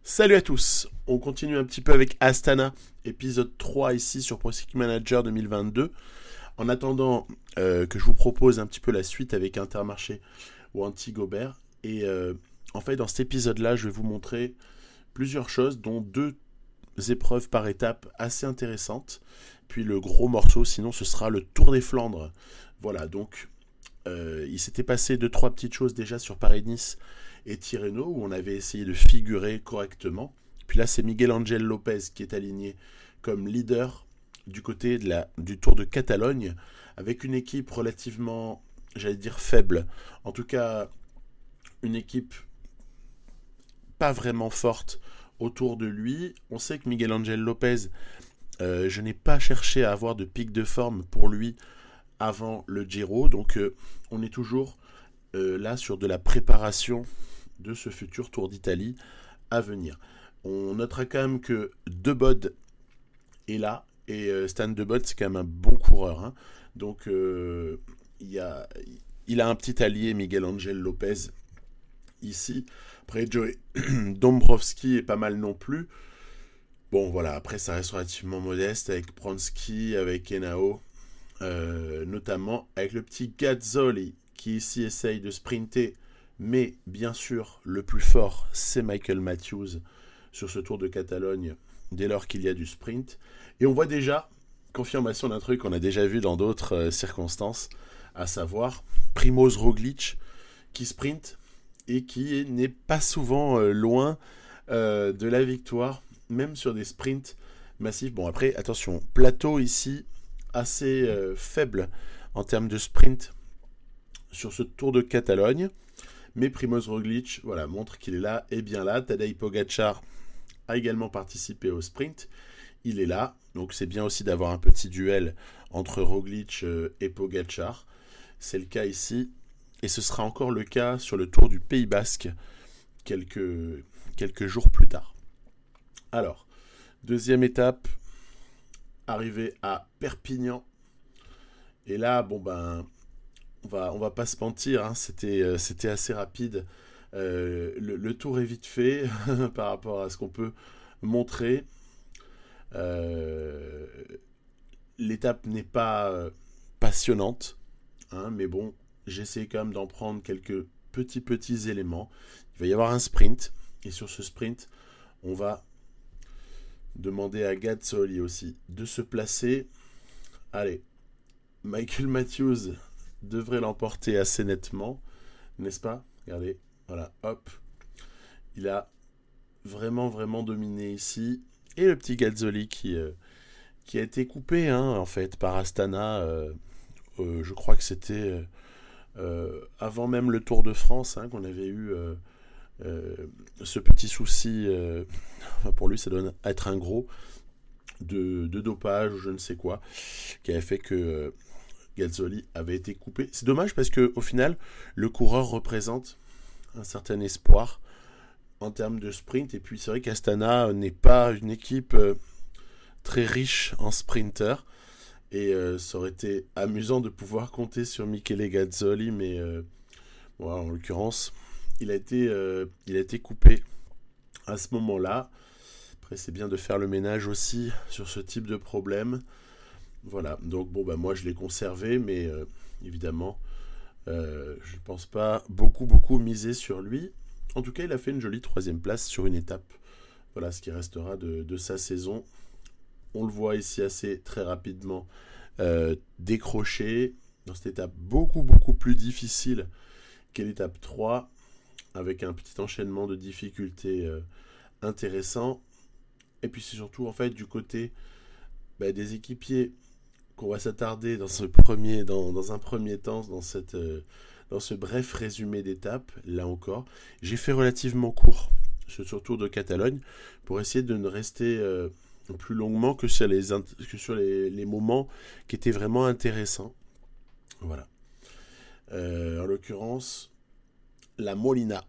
Salut à tous, on continue un petit peu avec Astana, épisode 3 ici sur Pro Cycling Manager 2022. En attendant que je vous propose un petit peu la suite avec Intermarché ou Anti-Gobert. Et en fait, dans cet épisode-là, je vais vous montrer plusieurs choses, dont deux épreuves par étape assez intéressantes. Puis le gros morceau, sinon, ce sera le Tour des Flandres. Voilà, donc il s'était passé deux, trois petites choses déjà sur Paris-Nice et Tirreno, où on avait essayé de figurer correctement. Puis là, c'est Miguel Angel Lopez qui est aligné comme leader du côté du Tour de Catalogne, avec une équipe relativement, j'allais dire, faible. En tout cas, une équipe pas vraiment forte autour de lui. On sait que Miguel Angel Lopez, je n'ai pas cherché à avoir de pic de forme pour lui avant le Giro, donc on est toujours là sur de la préparation de ce futur Tour d'Italie à venir. On notera quand même que De Bod est là, et Stan De Bod c'est quand même un bon coureur, hein. Donc il a un petit allié, Miguel Angel Lopez, ici. Après, Joey Dombrowski est pas mal non plus. Bon, voilà, après, ça reste relativement modeste avec Pronsky, avec Henao, notamment avec le petit Gazzoli qui ici essaye de sprinter. Mais bien sûr, le plus fort, c'est Michael Matthews sur ce Tour de Catalogne dès lors qu'il y a du sprint. Et on voit déjà, confirmation d'un truc qu'on a déjà vu dans d'autres circonstances, à savoir Primoz Roglic qui sprint et qui n'est pas souvent loin de la victoire, même sur des sprints massifs. Bon, après, attention, plateau ici assez faible en termes de sprint sur ce Tour de Catalogne. Mais Primoz Roglic, voilà, montre qu'il est là et bien là. Tadej Pogacar a également participé au sprint. Il est là, donc c'est bien aussi d'avoir un petit duel entre Roglic et Pogacar. C'est le cas ici, et ce sera encore le cas sur le Tour du Pays Basque quelques jours plus tard. Alors, deuxième étape, arrivée à Perpignan. Et là, bon ben, on va pas se mentir, hein, c'était assez rapide. Le tour est vite fait par rapport à ce qu'on peut montrer. Euh, L'étape n'est pas passionnante, hein, mais bon, j'essaie quand même d'en prendre quelques petits éléments. Il va y avoir un sprint, et sur ce sprint, on va demander à Gazzoli aussi de se placer. Allez, Michael Matthews devrait l'emporter assez nettement, n'est-ce pas? Regardez, voilà, hop. Il a vraiment dominé ici. Et le petit Gazzoli qui a été coupé, hein, en fait, par Astana. Je crois que c'était avant même le Tour de France, hein, qu'on avait eu euh, ce petit souci. Enfin, pour lui, ça doit être un gros de dopage ou je ne sais quoi, qui avait fait que Gazzoli avait été coupé. C'est dommage parce que au final, le coureur représente un certain espoir en termes de sprint. Et puis c'est vrai qu'Astana n'est pas une équipe très riche en sprinters. Et ça aurait été amusant de pouvoir compter sur Michele Gazzoli, mais bon, en l'occurrence, il a été coupé à ce moment-là. Après, c'est bien de faire le ménage aussi sur ce type de problème. Voilà, donc bon, bah, moi je l'ai conservé, mais évidemment, je ne pense pas beaucoup miser sur lui. En tout cas, il a fait une jolie troisième place sur une étape. Voilà ce qui restera de sa saison. On le voit ici assez très rapidement décroché dans cette étape beaucoup plus difficile qu'est l'étape 3, avec un petit enchaînement de difficultés intéressant. Et puis c'est surtout en fait du côté des équipiers qu'on va s'attarder dans un premier temps dans ce bref résumé d'étape. Là encore, j'ai fait relativement court sur ce Tour de Catalogne pour essayer de ne rester plus longuement que sur les moments qui étaient vraiment intéressants. Voilà. En l'occurrence, la Molina.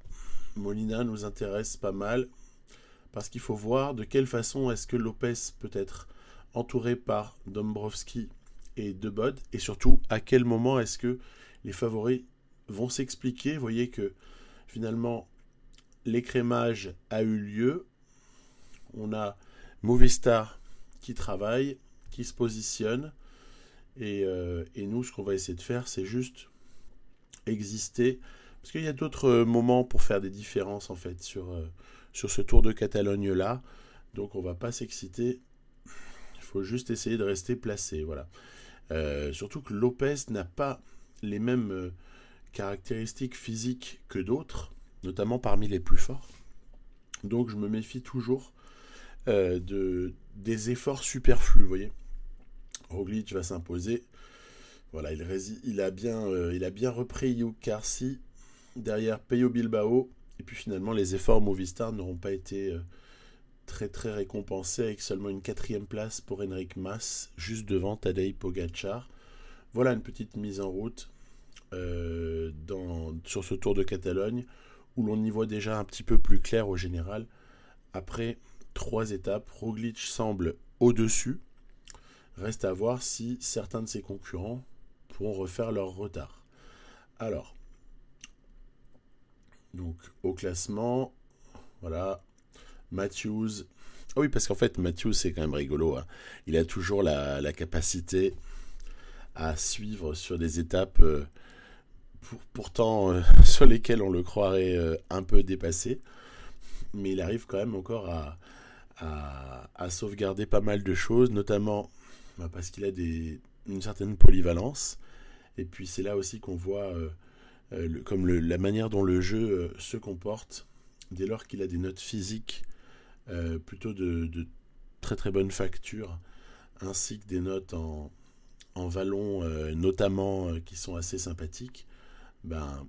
Molina nous intéresse pas mal parce qu'il faut voir de quelle façon est-ce que Lopez peut être entouré par Dombrowski et De Bod, et surtout à quel moment est-ce que les favoris vont s'expliquer. Vous voyez que finalement l'écrémage a eu lieu, On a Movistar qui travaille, qui se positionne. Et nous, ce qu'on va essayer de faire, c'est juste exister. Parce qu'il y a d'autres moments pour faire des différences, en fait, sur ce Tour de Catalogne-là. Donc, on va pas s'exciter. Il faut juste essayer de rester placé, voilà. Surtout que Lopez n'a pas les mêmes caractéristiques physiques que d'autres, notamment parmi les plus forts. Donc, je me méfie toujours des efforts superflus, vous voyez. Roglic va s'imposer. Voilà, il a bien repris Hugh Carthy derrière Peyo Bilbao. Et puis finalement, les efforts Movistar n'auront pas été très très récompensés avec seulement une 4e place pour Enric Mas, juste devant Tadej Pogacar. Voilà une petite mise en route sur ce Tour de Catalogne où l'on y voit déjà un petit peu plus clair au général. Après 3 étapes, Roglic semble au-dessus. Reste à voir si certains de ses concurrents pourront refaire leur retard. Alors, donc au classement, voilà, Matthews. Ah oui, parce qu'en fait, Matthews, c'est quand même rigolo. Hein. Il a toujours la capacité à suivre sur des étapes pourtant sur lesquelles on le croirait un peu dépassé. Mais il arrive quand même encore à sauvegarder pas mal de choses, notamment parce qu'il a une certaine polyvalence. Et puis c'est là aussi qu'on voit la manière dont le jeu se comporte dès lors qu'il a des notes physiques plutôt de très très bonne facture, ainsi que des notes en vallon notamment qui sont assez sympathiques. Ben,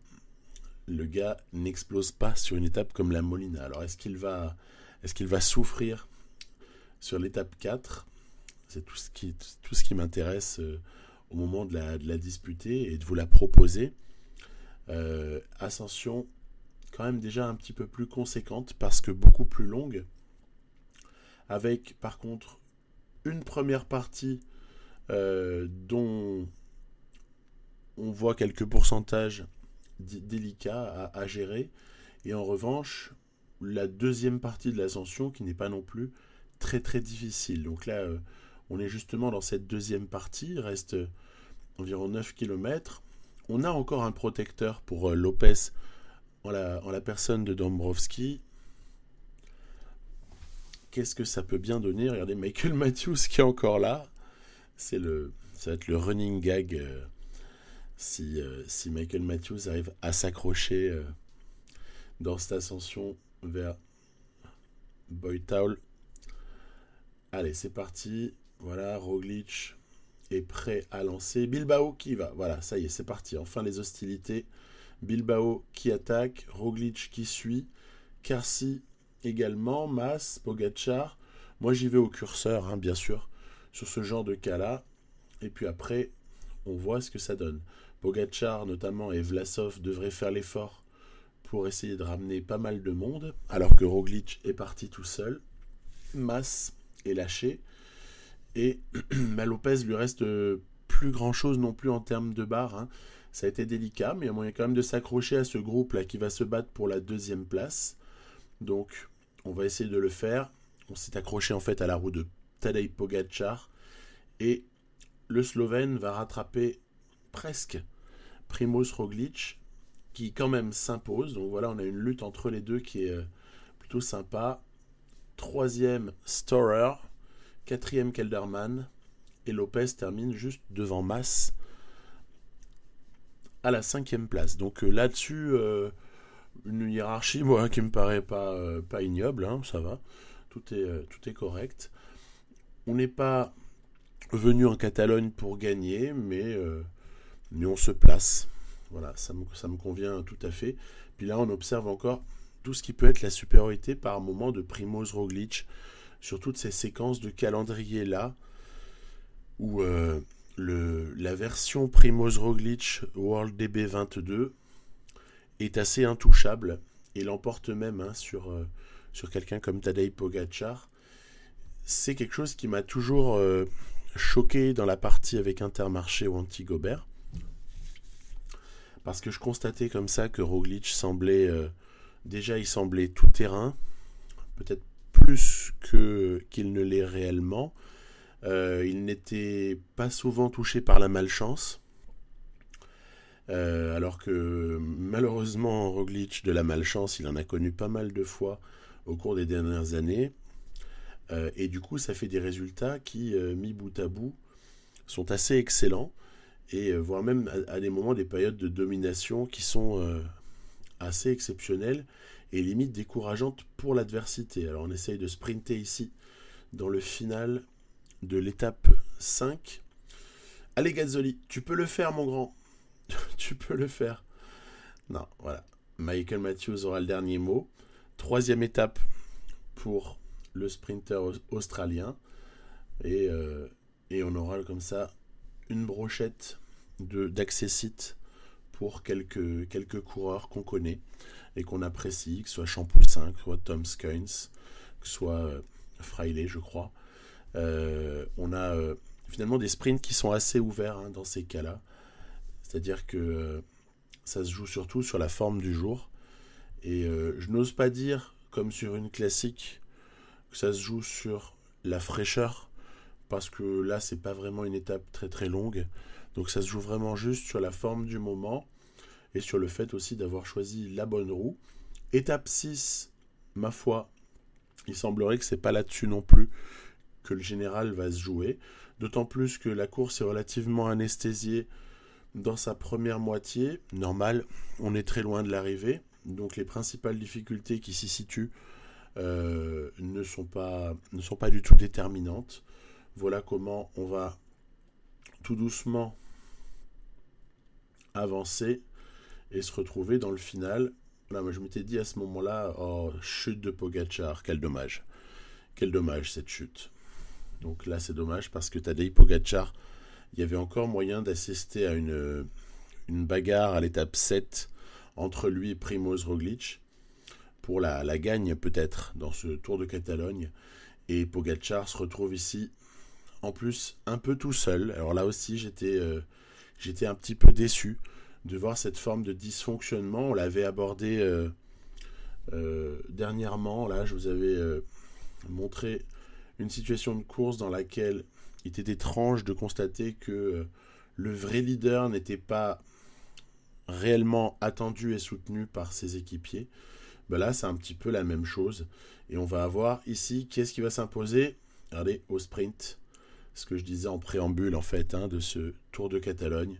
le gars n'explose pas sur une étape comme la Molina. Alors est-ce qu'il va souffrir sur l'étape 4 ? C'est tout ce qui m'intéresse au moment de la disputer et de vous la proposer. Ascension quand même déjà un petit peu plus conséquente parce que beaucoup plus longue, avec par contre une première partie dont on voit quelques pourcentages délicats à gérer, et en revanche la deuxième partie de l'ascension qui n'est pas non plus très très difficile. Donc là on est justement dans cette deuxième partie, il reste environ 9 km. On a encore un protecteur pour Lopez en la personne de Dombrovski. Qu'est-ce que ça peut bien donner ? Regardez Michael Matthews qui est encore là. Ça va être le running gag si Michael Matthews arrive à s'accrocher dans cette ascension vers Boytaul. Allez, c'est parti. Voilà, Roglic est prêt à lancer. Bilbao qui va. Voilà, ça y est, c'est parti. Enfin, les hostilités. Bilbao qui attaque. Roglic qui suit. Carthy également. Mas, Pogacar. Moi, j'y vais au curseur, hein, bien sûr, sur ce genre de cas-là. Et puis après, on voit ce que ça donne. Pogacar, notamment, et Vlasov devraient faire l'effort pour essayer de ramener pas mal de monde, alors que Roglic est parti tout seul. Mas est lâché. Et Lopez lui reste plus grand chose non plus en termes de barre. Hein. Ça a été délicat, mais il y a moyen quand même de s'accrocher à ce groupe là qui va se battre pour la 2e place. Donc on va essayer de le faire. On s'est accroché en fait à la roue de Tadej Pogacar. Et le Slovène va rattraper presque Primož Roglic, qui quand même s'impose. Donc voilà, on a une lutte entre les deux qui est plutôt sympa. 3e Storer. 4e Kelderman, et Lopez termine juste devant Mas à la 5e place. Donc là-dessus, une hiérarchie moi, qui me paraît pas ignoble, hein, ça va, tout est correct. On n'est pas venu en Catalogne pour gagner, mais on se place. Voilà, ça me convient tout à fait. Puis là, on observe encore tout ce qui peut être la supériorité par moment de Primož Roglic sur toutes ces séquences de calendrier là, où la version Primož Roglic World DB 22 est assez intouchable et l'emporte même hein, sur quelqu'un comme Tadej Pogacar. C'est quelque chose qui m'a toujours choqué dans la partie avec Intermarché ou Antigobert, parce que je constatais comme ça que Roglic semblait il semblait tout terrain, peut-être plus qu'il ne l'est réellement. Il n'était pas souvent touché par la malchance. Alors que malheureusement Roglic, de la malchance, il en a connu pas mal de fois au cours des dernières années. Et du coup, ça fait des résultats qui, mis bout à bout, sont assez excellents. Et voire même à des moments des périodes de domination qui sont assez exceptionnelles et limite décourageantes pour l'adversité. Alors on essaye de sprinter ici dans le final de l'étape 5. Allez Gazzoli, tu peux le faire mon grand. Tu peux le faire. Non, voilà. Michael Matthews aura le dernier mot. 3e étape pour le sprinter australien. Et on aura comme ça une brochette d'accessite pour quelques coureurs qu'on connaît et qu'on apprécie, que ce soit Champoussin, que ce soit Tom Skynes, que ce soit Fraile, je crois. On a finalement des sprints qui sont assez ouverts dans ces cas-là. C'est-à-dire que ça se joue surtout sur la forme du jour. Et je n'ose pas dire, comme sur une classique, que ça se joue sur la fraîcheur, parce que là, c'est pas vraiment une étape très très longue. Donc ça se joue vraiment juste sur la forme du moment et sur le fait aussi d'avoir choisi la bonne roue. Étape 6, ma foi, il semblerait que c'est pas là-dessus non plus que le général va se jouer. D'autant plus que la course est relativement anesthésiée dans sa première moitié. Normal, on est très loin de l'arrivée. Donc les principales difficultés qui s'y situent ne sont pas du tout déterminantes. Voilà comment on va tout doucement avancer et se retrouver dans le final. Là, moi, je m'étais dit à ce moment-là, oh, chute de Pogačar, quel dommage. Quel dommage cette chute. Donc là, c'est dommage parce que Tadej Pogačar, il y avait encore moyen d'assister à une bagarre à l'étape 7 entre lui et Primož Roglic pour la gagne peut-être dans ce Tour de Catalogne. Et Pogačar se retrouve ici en plus un peu tout seul. Alors là aussi j'étais un petit peu déçu de voir cette forme de dysfonctionnement. On l'avait abordé dernièrement. Là je vous avais montré une situation de course dans laquelle il était étrange de constater que le vrai leader n'était pas réellement attendu et soutenu par ses équipiers. Ben là c'est un petit peu la même chose. Et on va avoir ici qui est-ce qui va s'imposer. Regardez, au sprint, ce que je disais en préambule en fait de ce Tour de Catalogne.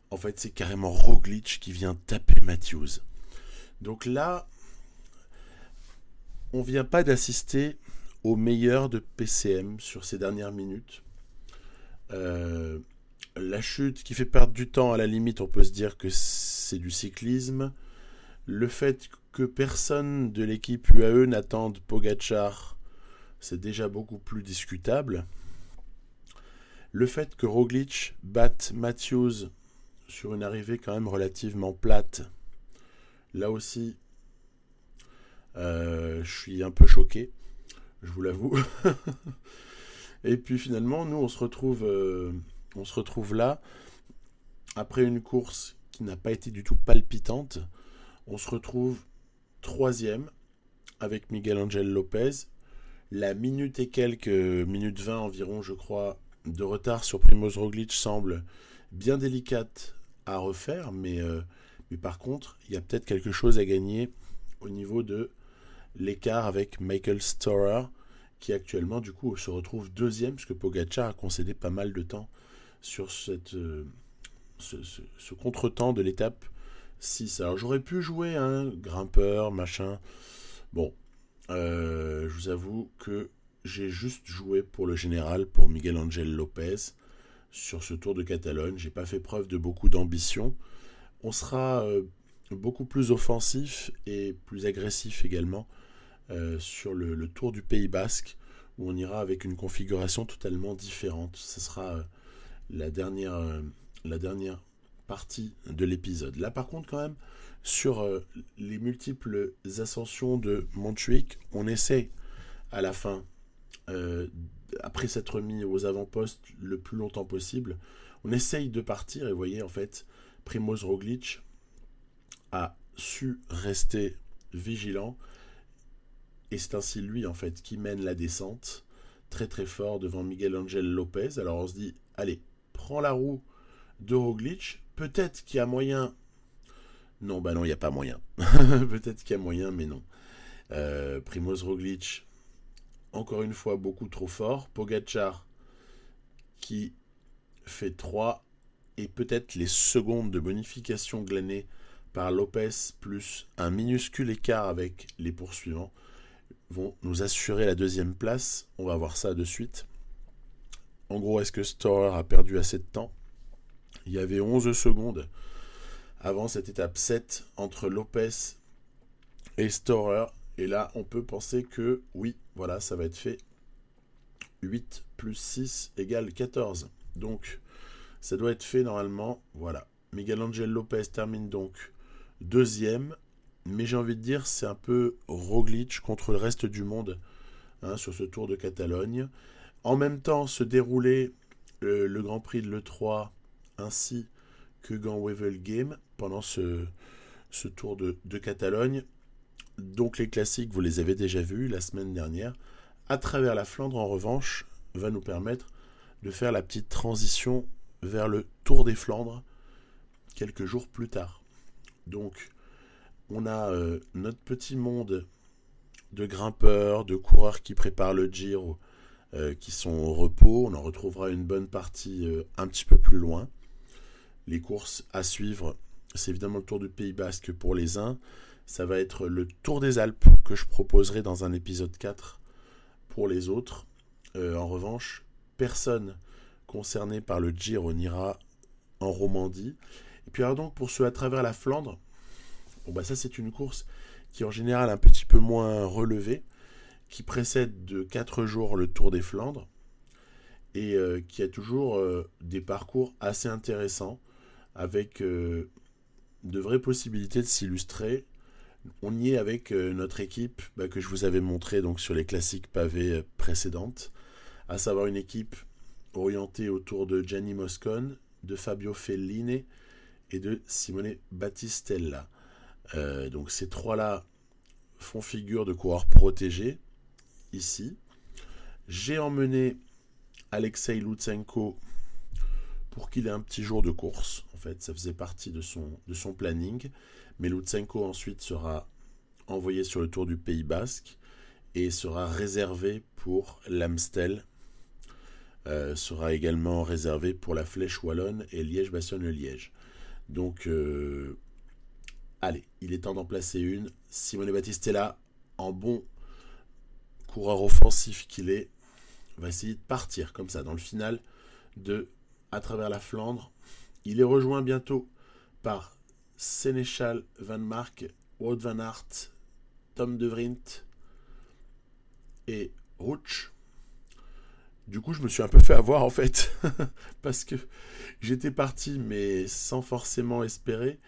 En fait, c'est carrément Roglic qui vient taper Matthews. Donc là, on vient pas d'assister au meilleur de PCM sur ces dernières minutes. La chute qui fait perdre du temps, à la limite, on peut se dire que c'est du cyclisme. Le fait que personne de l'équipe UAE n'attende Pogačar, c'est déjà beaucoup plus discutable. Le fait que Roglic batte Matthews sur une arrivée quand même relativement plate, là aussi, je suis un peu choqué, je vous l'avoue. Et puis finalement, nous, on se retrouve là, après une course qui n'a pas été du tout palpitante. On se retrouve 3e avec Miguel Angel Lopez. La minute et quelques, minute 20 environ, je crois, de retard sur Primož Roglic semble bien délicate à refaire, mais par contre, il y a peut-être quelque chose à gagner au niveau de l'écart avec Michael Storer, qui actuellement, du coup, se retrouve 2e, puisque Pogačar a concédé pas mal de temps sur ce contretemps de l'étape 6. Alors, j'aurais pu jouer grimpeur, machin. Bon, je vous avoue que j'ai juste joué pour le général, pour Miguel Angel Lopez, sur ce Tour de Catalogne. J'ai pas fait preuve de beaucoup d'ambition. On sera beaucoup plus offensif et plus agressif également sur le Tour du Pays Basque, où on ira avec une configuration totalement différente. Ce sera la dernière partie de l'épisode. Là par contre quand même, sur les multiples ascensions de Montjuïc, on essaie à la fin, après s'être mis aux avant-postes le plus longtemps possible, on essaye de partir, et vous voyez en fait, Primož Roglic a su rester vigilant. Et c'est ainsi lui, en fait, qui mène la descente très très fort devant Miguel Angel Lopez. Alors on se dit, allez, prends la roue de Roglic. Peut-être qu'il y a moyen. Non, bah non, il n'y a pas moyen. Peut-être qu'il y a moyen, mais non. Primoz Roglic, encore une fois, beaucoup trop fort. Pogacar, qui fait 3. Et peut-être les secondes de bonification glanées par Lopez, plus un minuscule écart avec les poursuivants, vont nous assurer la deuxième place. On va voir ça de suite. En gros, est-ce que Storer a perdu assez de temps? Il y avait 11 secondes avant cette étape 7 entre Lopez et Storer. Et là, on peut penser que oui, voilà, ça va être fait. 8 plus 6 égale 14. Donc, ça doit être fait normalement. Voilà. Miguel Angel Lopez termine donc deuxième. Mais j'ai envie de dire, c'est un peu Roglic contre le reste du monde sur ce Tour de Catalogne. En même temps, se déroulait le Grand Prix de l'E3 ainsi que Gand-Wevelgem pendant ce Tour de Catalogne. Donc les classiques, vous les avez déjà vus la semaine dernière. À travers la Flandre, en revanche, va nous permettre de faire la petite transition vers le Tour des Flandres quelques jours plus tard. Donc, on a notre petit monde de grimpeurs, de coureurs qui préparent le Giro, qui sont au repos. On en retrouvera une bonne partie un petit peu plus loin. Les courses à suivre, c'est évidemment le Tour du Pays Basque pour les uns. Ça va être le Tour des Alpes que je proposerai dans un épisode 4 pour les autres. En revanche, personne concerné par le Giro n'ira en Romandie. Et puis alors donc pour ceux à travers la Flandre, bon bah ça c'est une course qui est en général un petit peu moins relevée, qui précède de 4 jours le Tour des Flandres et qui a toujours des parcours assez intéressants avec de vraies possibilités de s'illustrer. On y est avec notre équipe que je vous avais montré donc sur les classiques pavés précédentes, à savoir une équipe orientée autour de Gianni Moscon, de Fabio Fellini et de Simone Battistella. Donc ces trois-là font figure de coureurs protégés ici. J'ai emmené Alexei Lutsenko pour qu'il ait un petit jour de course. En fait, ça faisait partie de son planning. Mais Lutsenko ensuite sera envoyé sur le Tour du Pays Basque et sera réservé pour l'Amstel. Sera également réservé pour la Flèche Wallonne et Liège-Bastogne-Liège. Donc, allez, il est temps d'en placer une. Simone Battistella, en bon coureur offensif qu'il est, va essayer de partir comme ça dans le final de à travers la Flandre. Il est rejoint bientôt par Sénéchal Van Mark, Wout Van Aert, Tom De Vrient et Rouch. Du coup, je me suis un peu fait avoir en fait, parce que j'étais parti, mais sans forcément espérer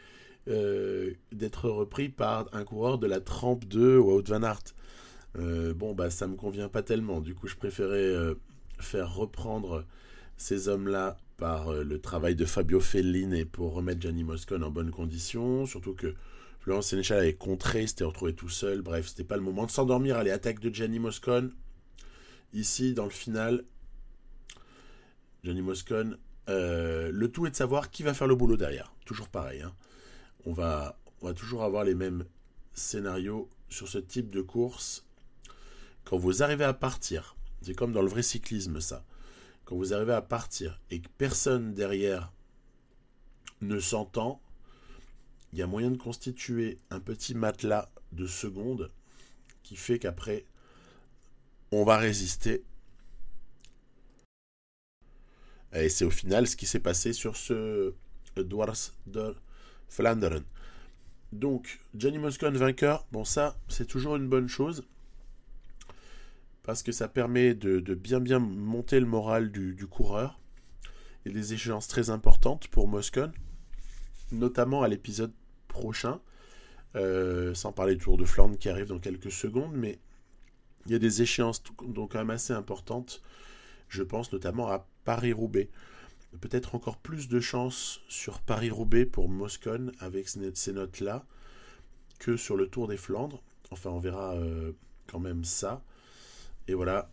d'être repris par un coureur de la trempe de Wout Van Aert. Ça me convient pas tellement. Du coup, je préférais faire reprendre ces hommes-là par le travail de Fabio Fellini pour remettre Gianni Moscon en bonne condition. Surtout que Florent Sénéchal avait contré, il s'était retrouvé tout seul. Bref, c'était pas le moment de s'endormir. Allez, attaque de Gianni Moscon. Ici, dans le final, Gianni Moscon, le tout est de savoir qui va faire le boulot derrière. Toujours pareil. Hein. On va toujours avoir les mêmes scénarios sur ce type de course. Quand vous arrivez à partir, c'est comme dans le vrai cyclisme ça, quand vous arrivez à partir et que personne derrière ne s'entend, il y a moyen de constituer un petit matelas de secondes qui fait qu'après, on va résister. Et c'est au final ce qui s'est passé sur ce Dwars de Vlaanderen. Donc, Gianni Moscon vainqueur, bon ça, c'est toujours une bonne chose. Parce que ça permet de bien monter le moral du coureur. Il y a des échéances très importantes pour Moscon, notamment à l'épisode prochain, sans parler du Tour de Flandre qui arrive dans quelques secondes, mais il y a des échéances donc quand même assez importantes. Je pense notamment à Paris-Roubaix. Peut-être encore plus de chance sur Paris-Roubaix pour Moscon avec ces notes-là que sur le Tour des Flandres. Enfin, on verra quand même ça. Et voilà,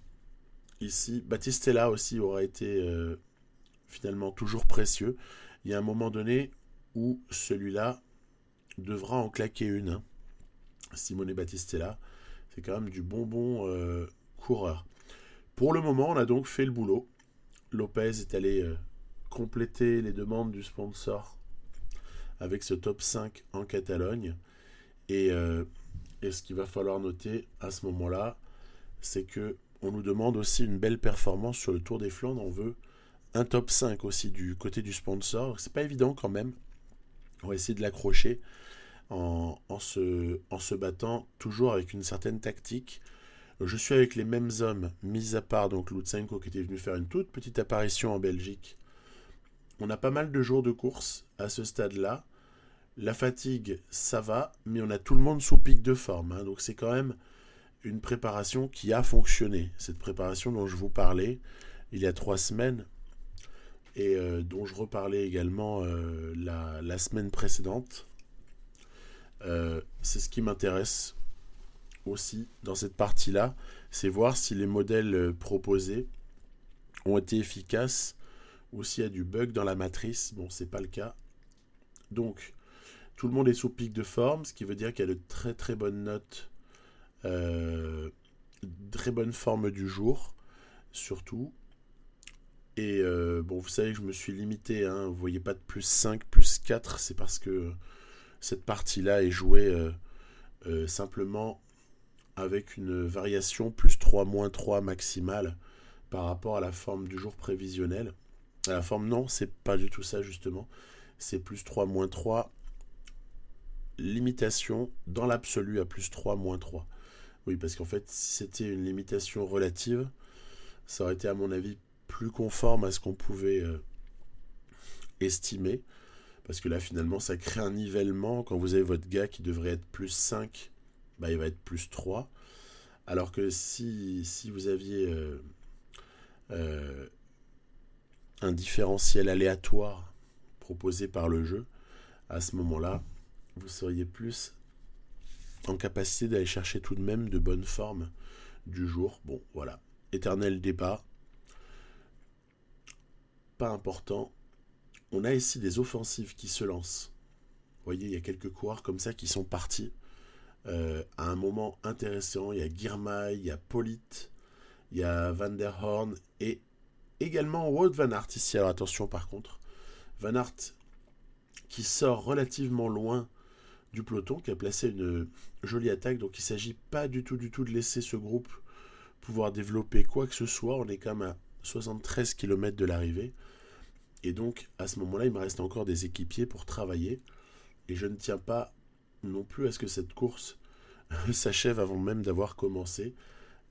ici, Battistella aussi aura été finalement toujours précieux. Il y a un moment donné où celui-là devra en claquer une, hein. Simone Battistella, c'est quand même du bonbon coureur. Pour le moment, on a donc fait le boulot. Lopez est allé compléter les demandes du sponsor avec ce top 5 en Catalogne. Et ce qu'il va falloir noter à ce moment-là, c'est que on nous demande aussi une belle performance sur le Tour des Flandres. On veut un top 5 aussi du côté du sponsor. C'est pas évident quand même. On va essayer de l'accrocher en se battant toujours avec une certaine tactique. Je suis avec les mêmes hommes, mis à part donc Lutsenko qui était venu faire une toute petite apparition en Belgique. On a pas mal de jours de course à ce stade-là. La fatigue, ça va, mais on a tout le monde sous pic de forme, hein. Donc c'est quand même une préparation qui a fonctionné. Cette préparation dont je vous parlais il y a 3 semaines et dont je reparlais également la semaine précédente. C'est ce qui m'intéresse aussi dans cette partie-là, c'est voir si les modèles proposés ont été efficaces ou s'il y a du bug dans la matrice. Bon, c'est pas le cas. Donc, tout le monde est sous pic de forme, ce qui veut dire qu'il y a de très très bonnes notes, très bonne forme du jour, surtout. Et bon, vous savez que je me suis limité, hein, vous voyez pas de plus 5, plus 4, c'est parce que cette partie-là est jouée simplement avec une variation plus 3, moins 3 maximale par rapport à la forme du jour prévisionnel. À la forme, non, c'est pas du tout ça justement. C'est plus 3, moins 3, limitation dans l'absolu à plus 3, moins 3. Oui, parce qu'en fait, si c'était une limitation relative, ça aurait été à mon avis plus conforme à ce qu'on pouvait estimer. Parce que là, finalement, ça crée un nivellement. Quand vous avez votre gars qui devrait être plus 5, bah, il va être plus 3. Alors que si vous aviez un différentiel aléatoire proposé par le jeu, à ce moment-là, vous seriez plus en capacité d'aller chercher tout de même de bonnes formes du jour. Bon, voilà. Éternel débat. Pas important. On a ici des offensives qui se lancent. Vous voyez, il y a quelques coureurs comme ça qui sont partis à un moment intéressant. Il y a Girmay, il y a Polit, il y a Van der Horn et également Wout van Aert ici. Alors attention par contre, Van Aert qui sort relativement loin du peloton, qui a placé une jolie attaque. Donc il ne s'agit pas du tout de laisser ce groupe pouvoir développer quoi que ce soit. On est quand même à 73 km de l'arrivée. Et donc, à ce moment-là, il me reste encore des équipiers pour travailler. Et je ne tiens pas non plus à ce que cette course s'achève avant même d'avoir commencé.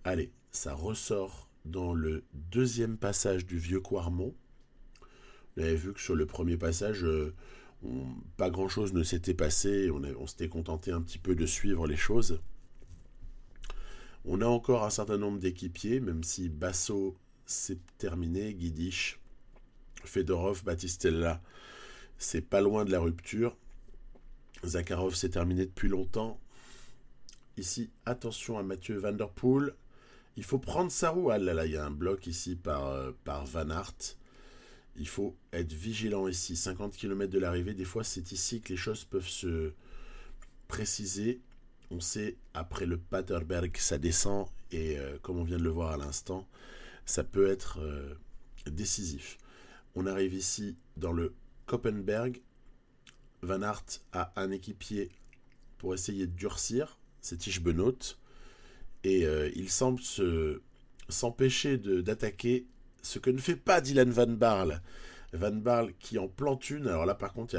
Allez, ça ressort dans le deuxième passage du vieux Quarmont. Vous avez vu que sur le premier passage, pas grand-chose ne s'était passé. On s'était contenté un petit peu de suivre les choses. On a encore un certain nombre d'équipiers, même si Basso c'est terminé, Guidish, Fedorov, Battistella, c'est pas loin de la rupture. Zakharov s'est terminé depuis longtemps. Ici, attention à Mathieu Van Der Poel. Il faut prendre sa roue. Ah là là, il y a un bloc ici par Van Aert. Il faut être vigilant ici. 50 km de l'arrivée, des fois c'est ici que les choses peuvent se préciser. On sait, après le Paterberg, ça descend. Et comme on vient de le voir à l'instant, ça peut être décisif. On arrive ici dans le Koppenberg. Van Aert a un équipier pour essayer de durcir, c'est Tish Benoît. Et il semble s'empêcher d'attaquer ce que ne fait pas Dylan Van Baarle. Van Baarle qui en plante une. Alors là par contre,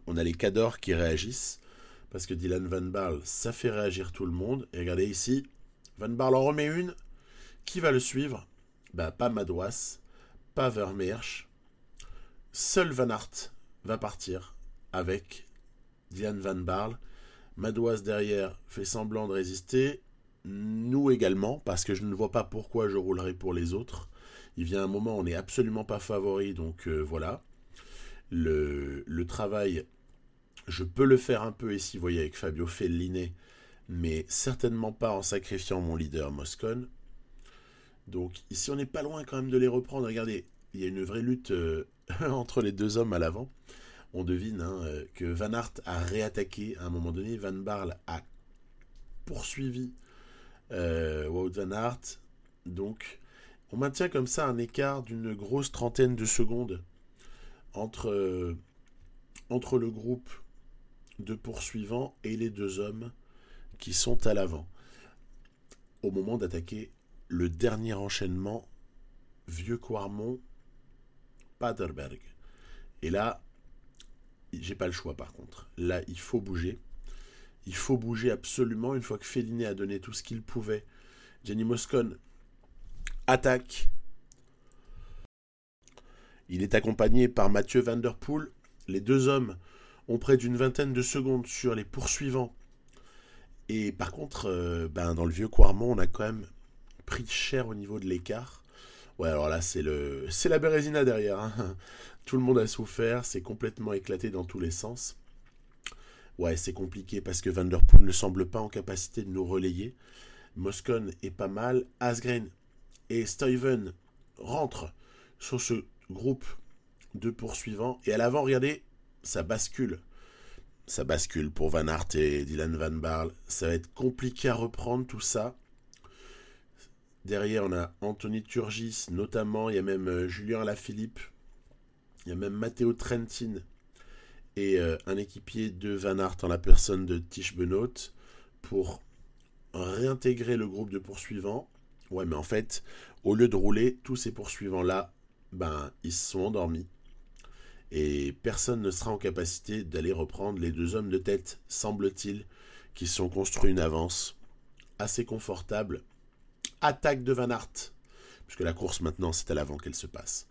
on a les cadors qui réagissent. Parce que Dylan Van Baarle, ça fait réagir tout le monde. Et regardez ici, Van Baarle en remet une. Qui va le suivre? Bah, pas Madouas, pas Vermeersch. Seul Van Aert va partir avec Dylan Van Baarle. Madouas derrière fait semblant de résister. Nous également, parce que je ne vois pas pourquoi je roulerai pour les autres. Il vient un moment où on n'est absolument pas favori, donc voilà. Le travail, je peux le faire un peu ici, vous voyez, avec Fabio Felline, mais certainement pas en sacrifiant mon leader Moscone. Donc ici on n'est pas loin quand même de les reprendre. Regardez, il y a une vraie lutte entre les deux hommes à l'avant. On devine que Van Aert a réattaqué à un moment donné. Van Barle a poursuivi Wout Van Aert. Donc on maintient comme ça un écart d'une grosse trentaine de secondes entre le groupe de poursuivants et les deux hommes qui sont à l'avant. Au moment d'attaquer le dernier enchaînement, Vieux-Quarmont-Paderberg. Et là, j'ai pas le choix par contre. Là, il faut bouger. Il faut bouger absolument. Une fois que Fellini a donné tout ce qu'il pouvait, Gianni Moscone attaque. Il est accompagné par Mathieu Van Der Poel. Les deux hommes ont près d'une vingtaine de secondes sur les poursuivants. Et par contre, dans le vieux Quarmont, on a quand même pris cher au niveau de l'écart. Ouais, alors là, c'est la Bérésina derrière. Hein. Tout le monde a souffert, c'est complètement éclaté dans tous les sens. Ouais, c'est compliqué parce que Van Der Poel ne semble pas en capacité de nous relayer. Moscone est pas mal. Asgreen et Stuyven rentrent sur ce groupe de poursuivants. Et à l'avant, regardez, ça bascule. Ça bascule pour Van Aert et Dylan Van Barle. Ça va être compliqué à reprendre tout ça. Derrière, on a Anthony Turgis, notamment. Il y a même Julien Alaphilippe. Il y a même Matteo Trentin et un équipier de Van Aert en la personne de Tish Benoît pour réintégrer le groupe de poursuivants. Ouais, mais en fait, au lieu de rouler, tous ces poursuivants-là, ils se sont endormis. Et personne ne sera en capacité d'aller reprendre les deux hommes de tête, semble-t-il, qui se sont construits une avance assez confortable. Attaque de Van Aert, puisque la course maintenant c'est à l'avant qu'elle se passe.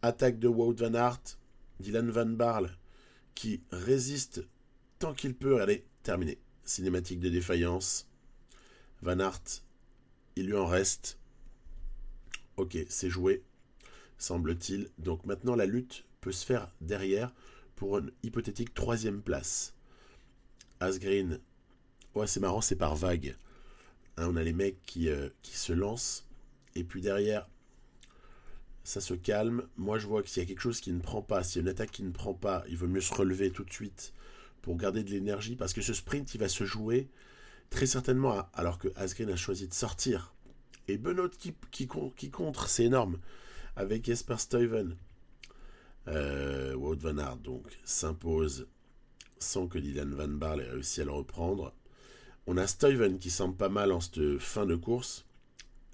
Attaque de Wout Van Aert, Dylan Van Barle qui résiste tant qu'il peut. Regardez, terminé. Cinématique de défaillance. Van Aert, il lui en reste. Ok, c'est joué, semble-t-il. Donc maintenant la lutte peut se faire derrière pour une hypothétique troisième place. Asgreen, ouais c'est marrant, c'est par vague. Hein, on a les mecs qui se lancent et puis derrière ça se calme. Moi je vois que s'il y a quelque chose qui ne prend pas, s'il y a une attaque qui ne prend pas, il vaut mieux se relever tout de suite pour garder de l'énergie parce que ce sprint il va se jouer très certainement alors que Asgreen a choisi de sortir. Et Benoît qui contre, c'est énorme, avec Jesper Stuyven. Wout Van Aert donc s'impose sans que Dylan Van Barle ait réussi à le reprendre. On a Stuyven qui semble pas mal en cette fin de course.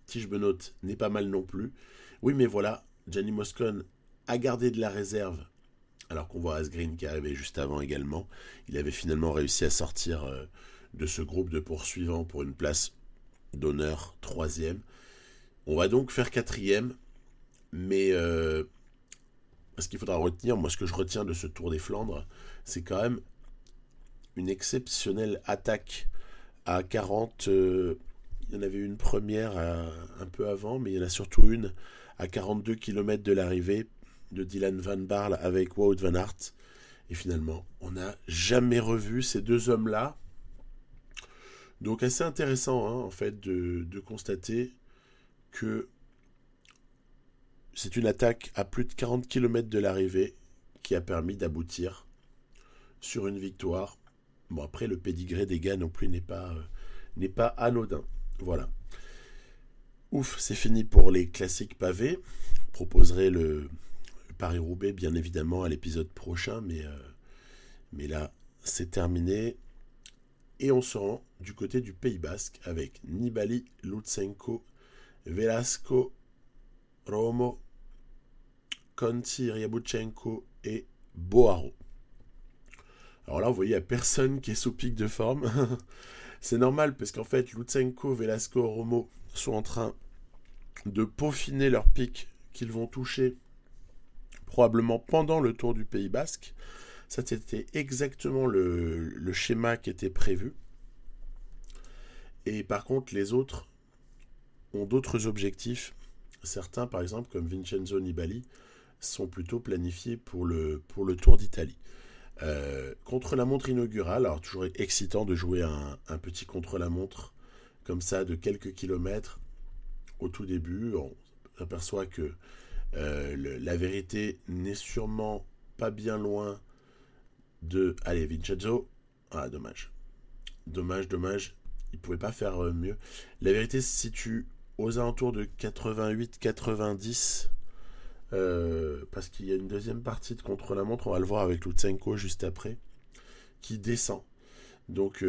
Tish Benoît n'est pas mal non plus. Oui, mais voilà, Gianni Moscone a gardé de la réserve, alors qu'on voit Asgreen qui est arrivé juste avant également. Il avait finalement réussi à sortir de ce groupe de poursuivants pour une place d'honneur, 3e. On va donc faire 4e, mais ce qu'il faudra retenir, moi ce que je retiens de ce Tour des Flandres, c'est quand même une exceptionnelle attaque à 40. Il y en avait une première un peu avant, mais il y en a surtout une à 42 km de l'arrivée de Dylan Van Barle avec Wout Van Aert. Et finalement, on n'a jamais revu ces deux hommes-là. Donc assez intéressant en fait de constater que c'est une attaque à plus de 40 km de l'arrivée qui a permis d'aboutir sur une victoire. Bon, après, le pédigré des gars non plus n'est pas anodin. Voilà. Ouf, c'est fini pour les classiques pavés. Je proposerai le Paris-Roubaix, bien évidemment, à l'épisode prochain, mais là, c'est terminé. Et on se rend du côté du Pays Basque avec Nibali, Lutsenko, Velasco, Romo, Conti, Ryabutchenko et Boaro. Alors là, vous voyez, il n'y a personne qui est sous pic de forme. C'est normal parce qu'en fait, Lutsenko, Velasco, Romo sont en train de peaufiner leur pic qu'ils vont toucher probablement pendant le Tour du Pays Basque. Ça, c'était exactement le schéma qui était prévu. Et par contre, les autres ont d'autres objectifs. Certains, par exemple, comme Vincenzo Nibali, sont plutôt planifiés pour le Tour d'Italie. Contre-la-montre inaugurale, alors toujours excitant de jouer un petit contre-la-montre comme ça de quelques kilomètres au tout début. On s'aperçoit que la vérité n'est sûrement pas bien loin de... Allez, Vincenzo. Ah, dommage. Dommage. Il pouvait pas faire mieux. La vérité se situe aux alentours de 88-90. Parce qu'il y a une deuxième partie de contre-la-montre, on va le voir avec Lutsenko juste après, qui descend. Donc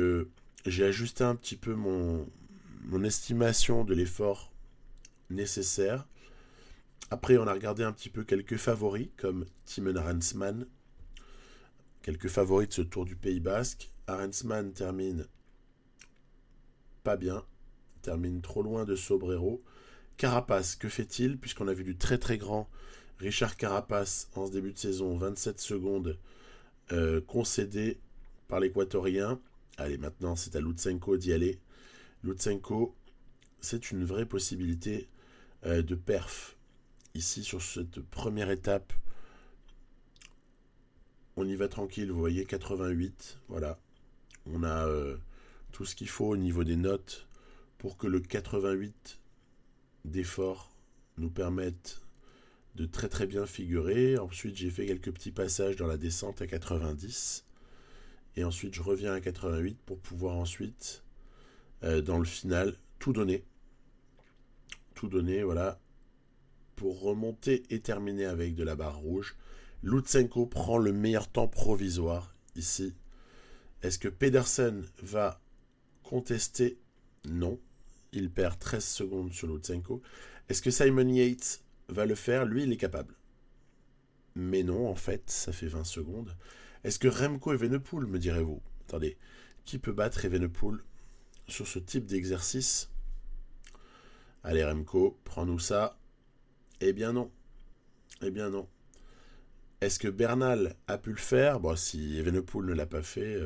j'ai ajusté un petit peu mon estimation de l'effort nécessaire. Après, on a regardé un petit peu quelques favoris, comme Timen Arensman, quelques favoris de ce Tour du Pays Basque. Arensman termine pas bien, termine trop loin de Sobrero. Carapace, que fait-il? Puisqu'on a vu du très très grand Richard Carapace en ce début de saison, 27 secondes concédées par l'Équatorien. Allez, maintenant c'est à Lutsenko d'y aller. Lutsenko, c'est une vraie possibilité de perf. Ici, sur cette première étape, on y va tranquille, vous voyez, 88, voilà. On a tout ce qu'il faut au niveau des notes pour que le 88 d'effort nous permette de très très bien figurer. Ensuite, j'ai fait quelques petits passages dans la descente à 90. Et ensuite, je reviens à 88 pour pouvoir ensuite, dans le final, tout donner. Tout donner, voilà, pour remonter et terminer avec de la barre rouge. Lutsenko prend le meilleur temps provisoire ici. Est-ce que Pedersen va contester? Non. Il perd 13 secondes sur Lutsenko. Est-ce que Simon Yates va le faire? Lui, il est capable. Mais non, en fait, ça fait 20 secondes. Est-ce que Remco Evenepoel, me direz-vous? Attendez, qui peut battre Evenepoel sur ce type d'exercice? Allez, Remco, prends-nous ça. Eh bien non. Eh bien non. Est-ce que Bernal a pu le faire? Bon, si Evenepoel ne l'a pas fait,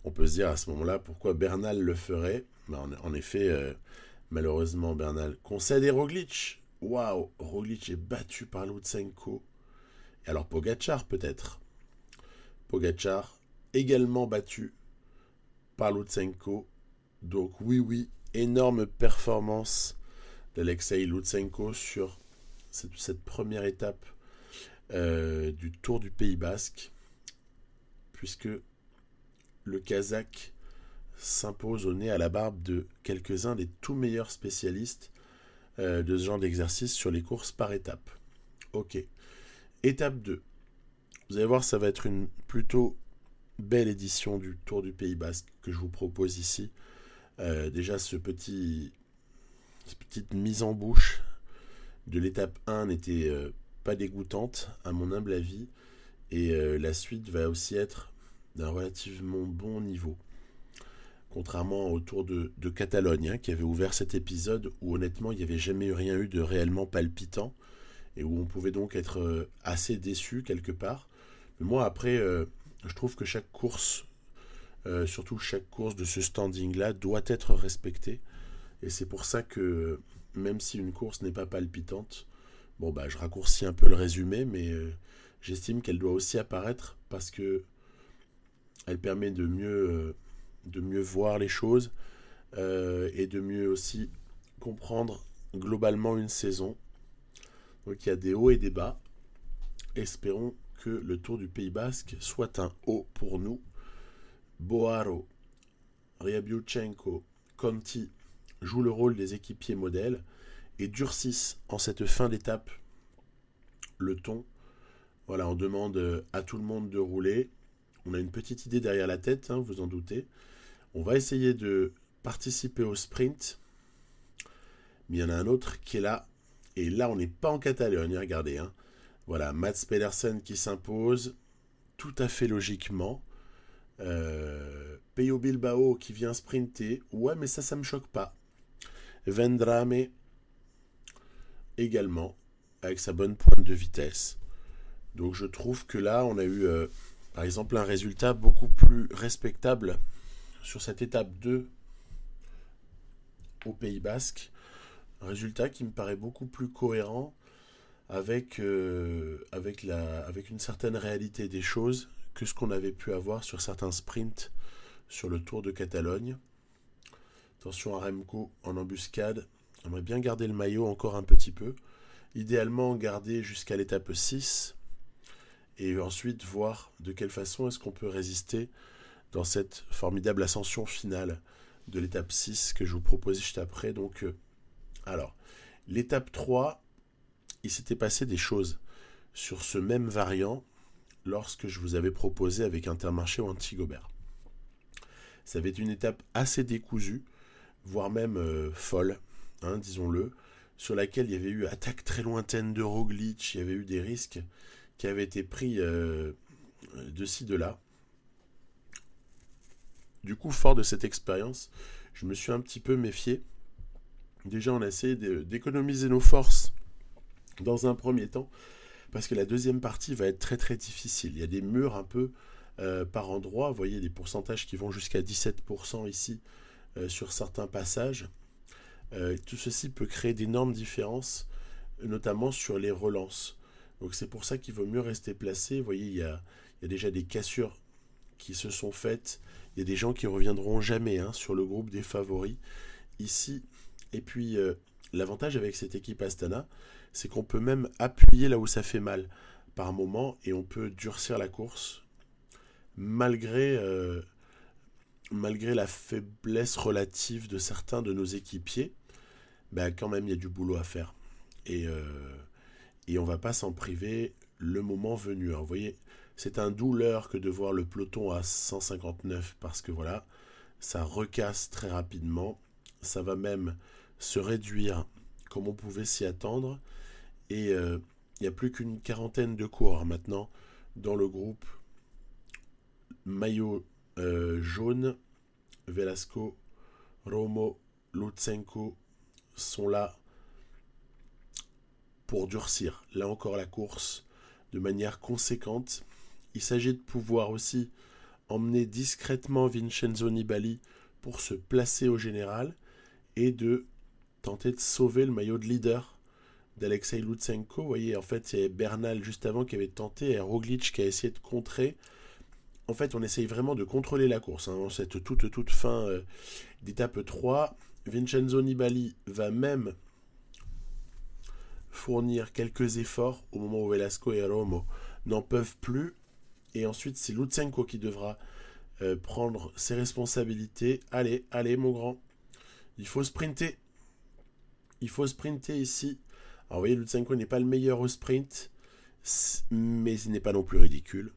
on peut se dire à ce moment-là pourquoi Bernal le ferait. Ben, en effet, malheureusement, Bernal concède et Roglic. Waouh, Roglic est battu par Lutsenko. Et alors Pogacar peut-être. Pogacar également battu par Lutsenko. Donc oui, énorme performance d'Alexei Lutsenko sur cette première étape du Tour du Pays Basque, puisque le Kazakh s'impose au nez à la barbe de quelques-uns des tout meilleurs spécialistes de ce genre d'exercice sur les courses par étape. Ok. Étape 2. Vous allez voir, ça va être une plutôt belle édition du Tour du Pays Basque que je vous propose ici. Déjà, cette petite mise en bouche de l'étape 1 n'était pas dégoûtante, à mon humble avis. Et la suite va aussi être d'un relativement bon niveau. Contrairement au Tour de Catalogne, qui avait ouvert cet épisode, où honnêtement, il n'y avait jamais rien eu de réellement palpitant, et où on pouvait donc être assez déçu quelque part. Mais moi, après, je trouve que chaque course, surtout chaque course de ce standing-là, doit être respectée. Et c'est pour ça que, même si une course n'est pas palpitante, bon bah je raccourcis un peu le résumé, mais j'estime qu'elle doit aussi apparaître parce que elle permet de mieux voir les choses et de mieux aussi comprendre globalement une saison. Donc il y a des hauts et des bas. Espérons que le Tour du Pays Basque soit un haut pour nous. Boaro, Ryabiuchenko, Conti jouent le rôle des équipiers modèles et durcissent en cette fin d'étape le ton. Voilà, on demande à tout le monde de rouler. On a une petite idée derrière la tête, hein, vous en doutez. On va essayer de participer au sprint. Mais il y en a un autre qui est là. Et là, on n'est pas en Catalogne, regardez. Hein. Voilà, Mats Pedersen qui s'impose tout à fait logiquement. Peyo Bilbao qui vient sprinter. Ouais, mais ça me choque pas. Vendrame également, avec sa bonne pointe de vitesse. Donc je trouve que là, on a eu, par exemple, un résultat beaucoup plus respectable sur cette étape 2 au Pays Basque. Un résultat qui me paraît beaucoup plus cohérent avec une certaine réalité des choses que ce qu'on avait pu avoir sur certains sprints sur le Tour de Catalogne. Attention à Remco en embuscade. J'aimerais bien garder le maillot encore un petit peu. Idéalement garder jusqu'à l'étape 6 et ensuite voir de quelle façon est-ce qu'on peut résister dans cette formidable ascension finale de l'étape 6 que je vous propose juste après. Donc, alors, l'étape 3, il s'était passé des choses sur ce même variant lorsque je vous avais proposé avec Intermarché ou Antigobert. Ça avait été une étape assez décousue, voire même folle, hein, disons-le, sur laquelle il y avait eu attaque très lointaine de Roglic, il y avait eu des risques qui avaient été pris de ci, de là. Du coup, fort de cette expérience, je me suis un petit peu méfié. Déjà, on a essayé d'économiser nos forces dans un premier temps, parce que la deuxième partie va être très très difficile. Il y a des murs un peu par endroit, vous voyez des pourcentages qui vont jusqu'à 17% ici sur certains passages. Tout ceci peut créer d'énormes différences, notamment sur les relances. Donc c'est pour ça qu'il vaut mieux rester placé. Vous voyez, il y a déjà des cassures qui se sont faites. Il y a des gens qui reviendront jamais sur le groupe des favoris ici. Et puis l'avantage avec cette équipe Astana, c'est qu'on peut même appuyer là où ça fait mal par moment et on peut durcir la course malgré la faiblesse relative de certains de nos équipiers. Quand même il y a du boulot à faire et on va pas s'en priver le moment venu. Alors, vous voyez, c'est un douleur que de voir le peloton à 159 parce que voilà, ça recasse très rapidement, ça va même se réduire comme on pouvait s'y attendre et il n'y a plus qu'une quarantaine de coureurs maintenant dans le groupe maillot jaune. Velasco, Romo, Lutsenko sont là pour durcir, là encore, la course de manière conséquente. Il s'agit de pouvoir aussi emmener discrètement Vincenzo Nibali pour se placer au général et de tenter de sauver le maillot de leader d'Alexei Lutsenko. Vous voyez, en fait, il y avait Bernal juste avant qui avait tenté et Roglic qui a essayé de contrer. En fait, on essaye vraiment de contrôler la course. En cette toute fin d'étape 3, Vincenzo Nibali va même fournir quelques efforts au moment où Velasco et Romo n'en peuvent plus. Et ensuite, c'est Lutsenko qui devra prendre ses responsabilités. Allez, mon grand. Il faut sprinter. Il faut sprinter ici. Alors, vous voyez, Lutsenko n'est pas le meilleur au sprint, mais il n'est pas non plus ridicule.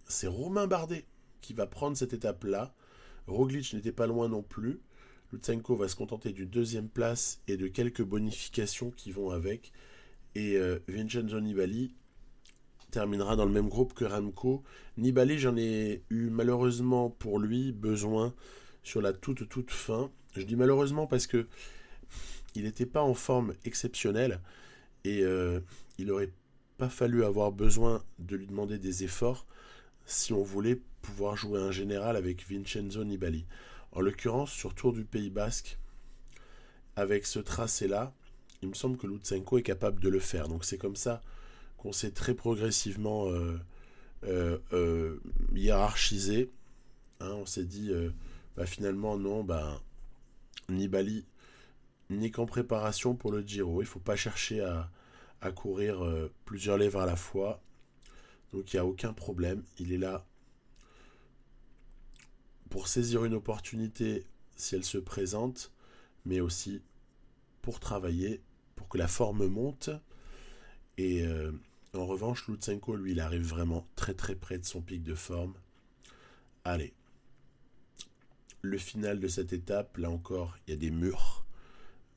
C'est Romain Bardet qui va prendre cette étape-là. Roglic n'était pas loin non plus. Lutsenko va se contenter d'une deuxième place et de quelques bonifications qui vont avec. Et Vincenzo Nibali terminera dans le même groupe que Remco. Nibali, j'en ai eu malheureusement pour lui besoin sur la toute fin. Je dis malheureusement parce que il n'était pas en forme exceptionnelle et il n'aurait pas fallu avoir besoin de lui demander des efforts si on voulait pouvoir jouer un général avec Vincenzo Nibali. En l'occurrence, sur Tour du Pays Basque, avec ce tracé-là, il me semble que Lutsenko est capable de le faire. Donc c'est comme ça qu'on s'est très progressivement hiérarchisé. On s'est dit, finalement, non, Nibali n'est qu'en préparation pour le Giro. Il ne faut pas chercher à courir plusieurs lèvres à la fois. Donc il n'y a aucun problème. Il est là pour saisir une opportunité si elle se présente, mais aussi pour travailler, pour que la forme monte. Et en revanche, Lutsenko, lui, il arrive vraiment très très près de son pic de forme. Allez. Le final de cette étape, là encore, il y a des murs.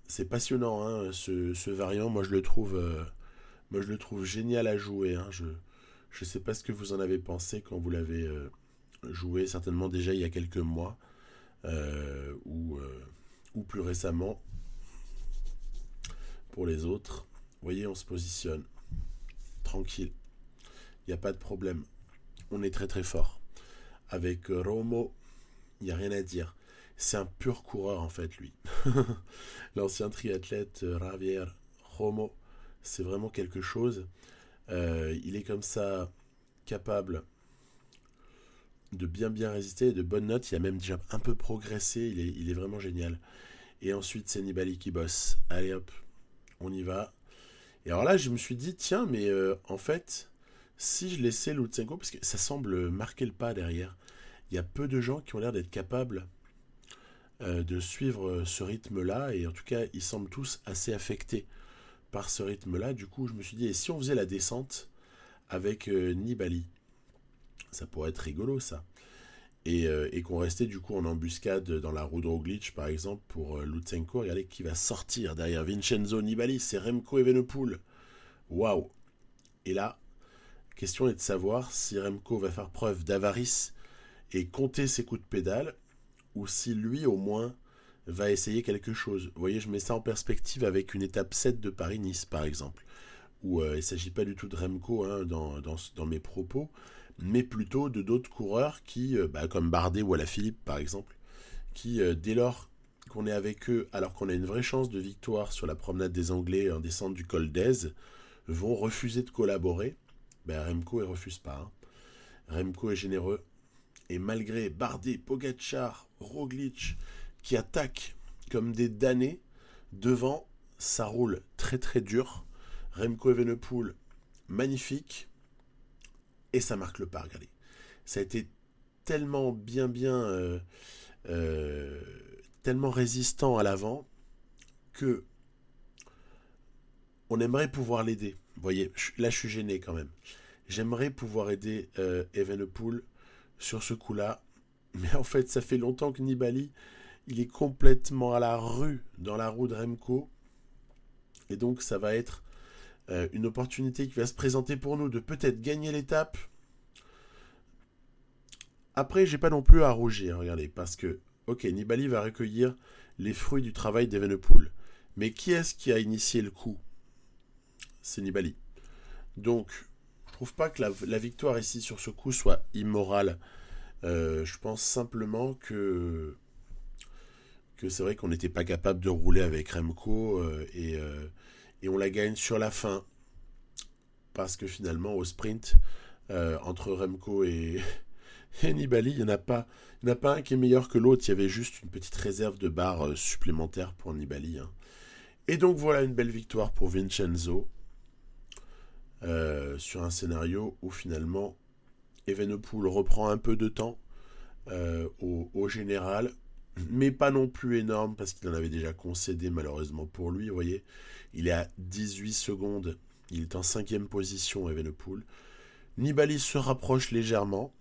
C'est passionnant, ce variant. Moi, je le trouve génial à jouer. Je ne sais pas ce que vous en avez pensé quand vous l'avez joué, certainement déjà il y a quelques mois, ou plus récemment pour les autres. Vous voyez, on se positionne tranquille. Il n'y a pas de problème. On est très très fort. Avec Romo, il n'y a rien à dire. C'est un pur coureur en fait, lui. L'ancien triathlète Javier Romo, c'est vraiment quelque chose. Il est comme ça capable de bien résister, de bonnes notes. Il a même déjà un peu progressé. Il est vraiment génial. Et ensuite, c'est Nibali qui bosse. Allez hop, on y va. Et alors là, je me suis dit, tiens, mais en fait, si je laissais Lutsenko, parce que ça semble marquer le pas derrière, il y a peu de gens qui ont l'air d'être capables de suivre ce rythme-là, et en tout cas, ils semblent tous assez affectés par ce rythme-là. Du coup, je me suis dit, et si on faisait la descente avec Nibali, ça pourrait être rigolo, ça. Et qu'on restait du coup en embuscade dans la roue de Roglic, par exemple, pour Lutsenko. Regardez qui va sortir derrière Vincenzo Nibali, c'est Remco Evenepoel. Waouh! Et là, question est de savoir si Remco va faire preuve d'avarice et compter ses coups de pédale, ou si lui, au moins, va essayer quelque chose. Vous voyez, je mets ça en perspective avec une étape 7 de Paris-Nice, par exemple, où il ne s'agit pas du tout de Remco dans mes propos, mais plutôt de d'autres coureurs qui, comme Bardet ou Alaphilippe, par exemple, qui, dès lors qu'on est avec eux, alors qu'on a une vraie chance de victoire sur la promenade des Anglais en descente du col d'Aise, vont refuser de collaborer. Remco, il refuse pas. Hein. Remco est généreux. Et malgré Bardet, Pogacar, Roglic, qui attaquent comme des damnés, devant, ça roule très dur. Remco Evenepoel, magnifique. Et ça marque le pas, regardez. Ça a été tellement euh, tellement résistant à l'avant que on aimerait pouvoir l'aider. Vous voyez, là je suis gêné quand même. J'aimerais pouvoir aider Evenepoel sur ce coup-là. Mais en fait, ça fait longtemps que Nibali, il est complètement à la rue dans la roue de Remco. Et donc, ça va être une opportunité qui va se présenter pour nous de peut-être gagner l'étape. Après, j'ai pas non plus à rougir, regardez, parce que, ok, Nibali va recueillir les fruits du travail d'Evenepoel. Mais qui est-ce qui a initié le coup? C'est Nibali. Donc, je trouve pas que la victoire ici sur ce coup soit immorale. Je pense simplement que c'est vrai qu'on n'était pas capable de rouler avec Remco et on la gagne sur la fin parce que finalement au sprint entre Remco et Nibali, il n'y en a pas un qui est meilleur que l'autre. Il y avait juste une petite réserve de barres supplémentaire pour Nibali. Hein. Et donc voilà une belle victoire pour Vincenzo sur un scénario où finalement Evenepoel reprend un peu de temps au général, mais pas non plus énorme parce qu'il en avait déjà concédé malheureusement pour lui. Vous voyez, il est à 18 secondes, il est en 5e position Evenepoel. Nibali se rapproche légèrement,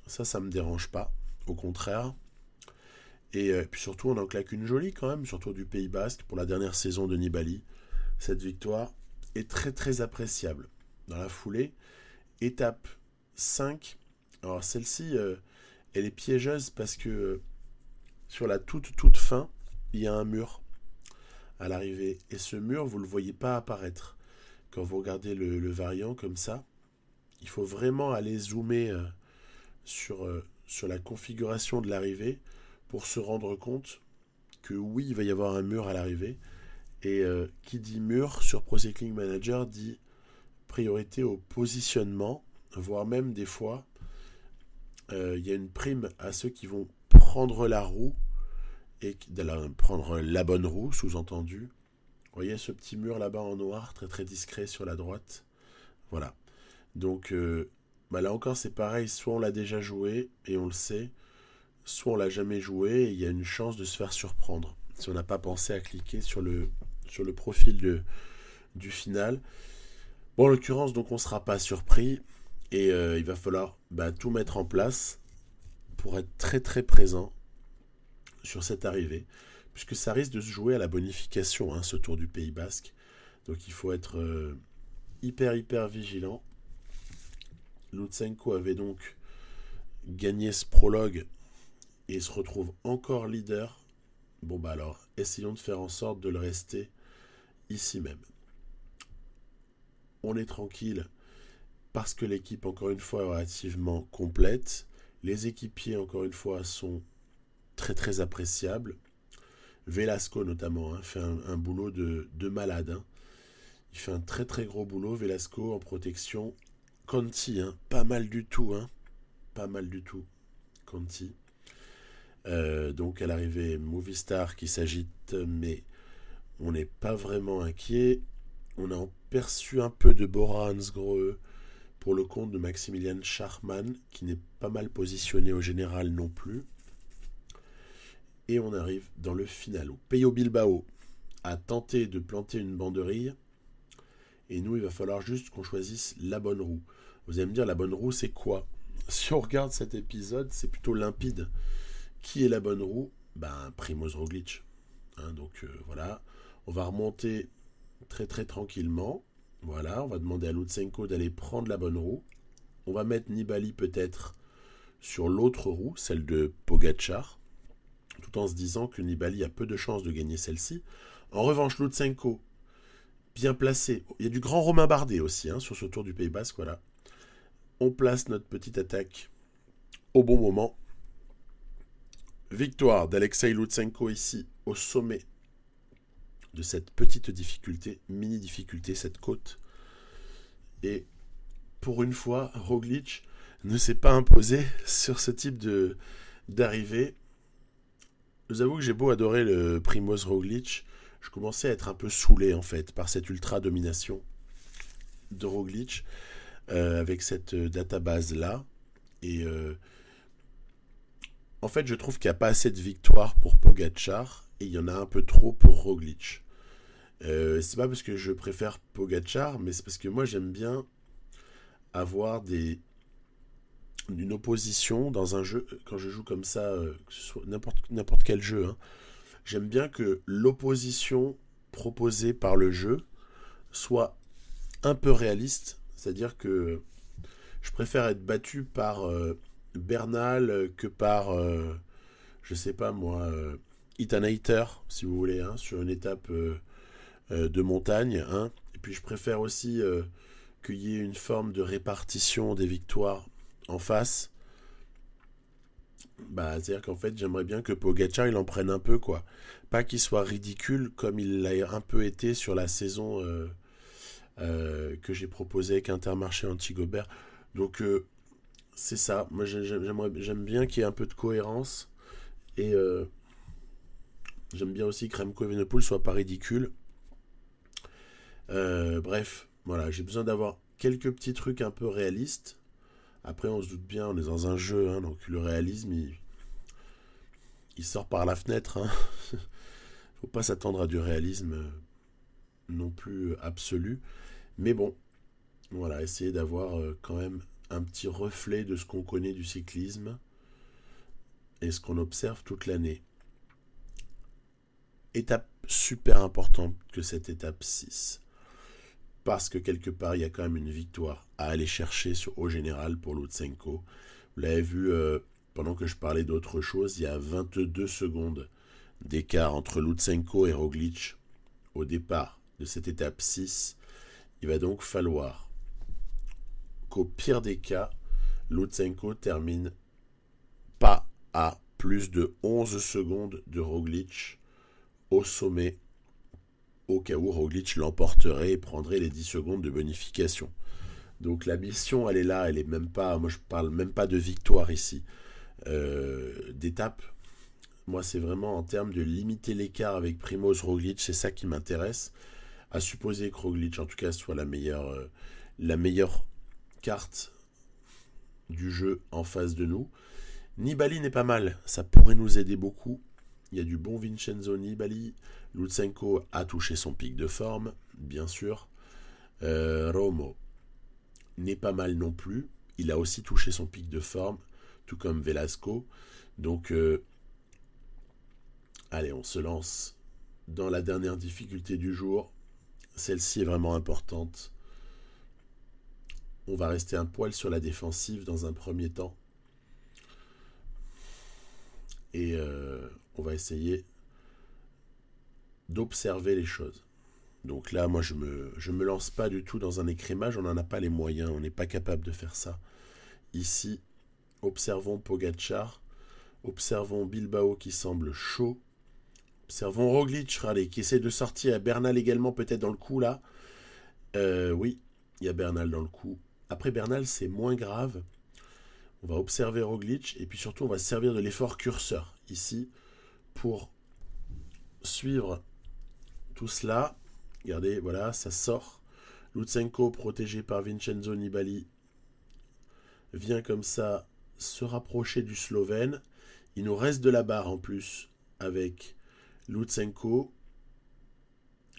ça me dérange pas, au contraire. Et puis surtout, on en claque une jolie quand même, surtout du Pays Basque pour la dernière saison de Nibali. Cette victoire est très appréciable. Dans la foulée, étape 5. Alors celle-ci, elle est piégeuse parce que sur la toute fin, il y a un mur à l'arrivée. Et ce mur, vous ne le voyez pas apparaître. Quand vous regardez le variant comme ça, il faut vraiment aller zoomer sur la configuration de l'arrivée pour se rendre compte que oui, il va y avoir un mur à l'arrivée. Et qui dit mur sur Pro Cycling Manager dit priorité au positionnement, voire même des fois, il y a une prime à ceux qui vont prendre la roue et prendre la bonne roue, sous-entendu. Vous voyez ce petit mur là-bas en noir, très discret sur la droite. Voilà. Donc là encore c'est pareil, soit on l'a déjà joué et on le sait, soit on l'a jamais joué et il y a une chance de se faire surprendre si on n'a pas pensé à cliquer sur le profil du final. Bon, en l'occurrence, donc on ne sera pas surpris et il va falloir tout mettre en place pour être très présent sur cette arrivée, puisque ça risque de se jouer à la bonification, hein, ce Tour du Pays Basque. Donc il faut être hyper vigilant. Lutsenko avait donc gagné ce prologue et se retrouve encore leader. Bon alors, essayons de faire en sorte de le rester ici même. On est tranquille parce que l'équipe, encore une fois, est relativement complète. Les équipiers, encore une fois, sont très appréciables. Velasco, notamment, hein, fait un boulot de malade. Hein. Il fait un très gros boulot, Velasco, en protection. Conti, hein, pas mal du tout. Hein. Pas mal du tout. Conti. Donc à l'arrivée, Movistar qui s'agite, mais on n'est pas vraiment inquiet. On a perçu un peu de Bora Hansgrohe pour le compte de Maximilian Schachmann, qui n'est pas mal positionné au général non plus. Et on arrive dans le final. Peyo Bilbao a tenté de planter une banderille. Et nous, il va falloir juste qu'on choisisse la bonne roue. Vous allez me dire, la bonne roue, c'est quoi? Si on regarde cet épisode, c'est plutôt limpide. Qui est la bonne roue? Primož Roglič. Donc voilà. On va remonter très très tranquillement. Voilà, on va demander à Lutsenko d'aller prendre la bonne roue. On va mettre Nibali peut-être sur l'autre roue, celle de Pogačar, tout en se disant que Nibali a peu de chances de gagner celle-ci. En revanche, Lutsenko, bien placé. Il y a du grand Romain Bardet aussi sur ce Tour du Pays Basque. Voilà. On place notre petite attaque au bon moment. Victoire d'Alexei Lutsenko ici au sommet de cette petite difficulté, mini difficulté, cette côte. Et pour une fois, Roglič ne s'est pas imposé sur ce type d'arrivée. Je vous avoue que j'ai beau adorer le Primož Roglič, je commençais à être un peu saoulé en fait par cette ultra domination de Roglič avec cette database là. Et en fait, je trouve qu'il n'y a pas assez de victoires pour Pogačar et il y en a un peu trop pour Roglič. C'est pas parce que je préfère Pogačar, mais c'est parce que moi j'aime bien avoir une opposition dans un jeu. Quand je joue comme ça, que ce soit n'importe quel jeu, j'aime bien que l'opposition proposée par le jeu soit un peu réaliste. C'est-à-dire que je préfère être battu par Bernal que par, je sais pas moi, Ethan Hayter, si vous voulez, sur une étape de montagne. Et puis je préfère aussi qu'il y ait une forme de répartition des victoires en face. C'est-à-dire qu'en fait, j'aimerais bien que Pogačar, il en prenne un peu, quoi. Pas qu'il soit ridicule comme il l'a un peu été sur la saison que j'ai proposée avec Intermarché Anti-Gobert. Donc, c'est ça. Moi, j'aime bien qu'il y ait un peu de cohérence. Et j'aime bien aussi que Remco Evenepoel soit pas ridicule. Bref, voilà, j'ai besoin d'avoir quelques petits trucs un peu réalistes. Après, on se doute bien, on est dans un jeu, donc le réalisme, il sort par la fenêtre. Faut pas s'attendre à du réalisme non plus absolu. Mais bon, voilà, essayer d'avoir quand même un petit reflet de ce qu'on connaît du cyclisme et ce qu'on observe toute l'année. Étape super importante que cette étape 6. Parce que quelque part, il y a quand même une victoire à aller chercher au général pour Lutsenko. Vous l'avez vu, pendant que je parlais d'autre chose, il y a 22 secondes d'écart entre Lutsenko et Roglič au départ de cette étape 6. Il va donc falloir qu'au pire des cas, Lutsenko termine pas à plus de 11 secondes de Roglič au sommet, au cas où Roglič l'emporterait et prendrait les 10 secondes de bonification. Donc la mission, elle est là, elle est même pas, moi je parle même pas de victoire ici, d'étape. Moi c'est vraiment en termes de limiter l'écart avec Primož Roglič, c'est ça qui m'intéresse, à supposer que Roglič en tout cas soit la meilleure carte du jeu en face de nous. Nibali n'est pas mal, ça pourrait nous aider beaucoup. Il y a du bon Vincenzo Nibali. Lutsenko a touché son pic de forme, bien sûr. Romo n'est pas mal non plus. Il a aussi touché son pic de forme, tout comme Velasco. Donc, allez, on se lance dans la dernière difficulté du jour. Celle-ci est vraiment importante. On va rester un poil sur la défensive dans un premier temps. Et on va essayer d'observer les choses. Donc là, moi, je me lance pas du tout dans un écrémage, on n'en a pas les moyens, on n'est pas capable de faire ça. Ici, observons Pogačar, observons Bilbao qui semble chaud, observons Roglič, qui essaie de sortir, Bernal également peut-être dans le coup là. Oui, il y a Bernal dans le coup. Après Bernal, c'est moins grave. On va observer Roglic et puis surtout on va se servir de l'effort curseur ici pour suivre tout cela. Regardez, voilà, ça sort. Lutsenko, protégé par Vincenzo Nibali, vient comme ça se rapprocher du Slovène. Il nous reste de la barre en plus avec Lutsenko.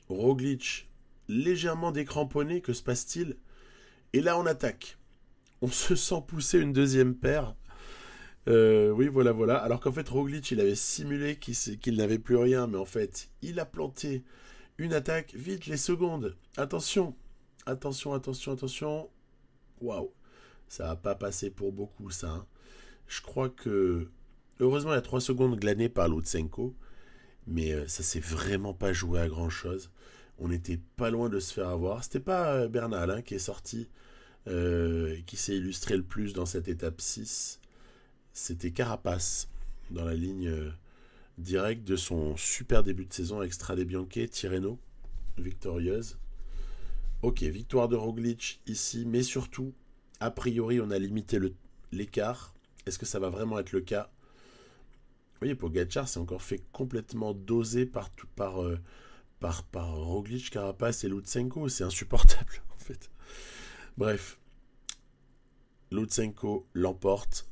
Roglic, légèrement décramponné, que se passe-t-il? Et là, on attaque. On se sent pousser une deuxième paire. Oui, voilà, voilà. Alors qu'en fait, Roglic, il avait simulé qu'il n'avait plus rien, mais en fait, il a planté une attaque. Vite, les secondes. Attention. Attention, attention, attention. Waouh. Ça va pas passer pour beaucoup, ça. Hein. Je crois que... Heureusement, il y a 3 secondes glanées par Lutsenko. Mais ça s'est vraiment pas joué à grand-chose. On n'était pas loin de se faire avoir. C'était pas Bernal hein, qui est sorti, qui s'est illustré le plus dans cette étape 6. C'était Carapace, dans la ligne directe de son super début de saison avec Strade Bianche, Tirreno, victorieuse. Ok, victoire de Roglic ici, mais surtout, a priori, on a limité l'écart. Est-ce que ça va vraiment être le cas? Oui, Pogacar s'est encore fait complètement doser par Roglic, Carapace et Lutsenko. C'est insupportable, en fait. Bref, Lutsenko l'emporte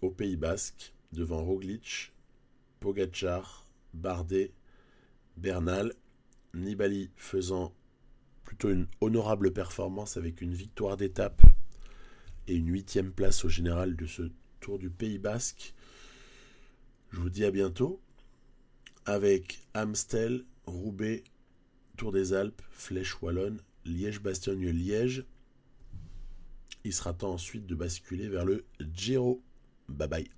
au Pays Basque devant Roglic, Pogacar, Bardet, Bernal, Nibali faisant plutôt une honorable performance avec une victoire d'étape et une 8e place au général de ce Tour du Pays Basque. Je vous dis à bientôt avec Amstel, Roubaix, Tour des Alpes, Flèche Wallonne, Liège-Bastogne-Liège. Il sera temps ensuite de basculer vers le Giro. Bye bye.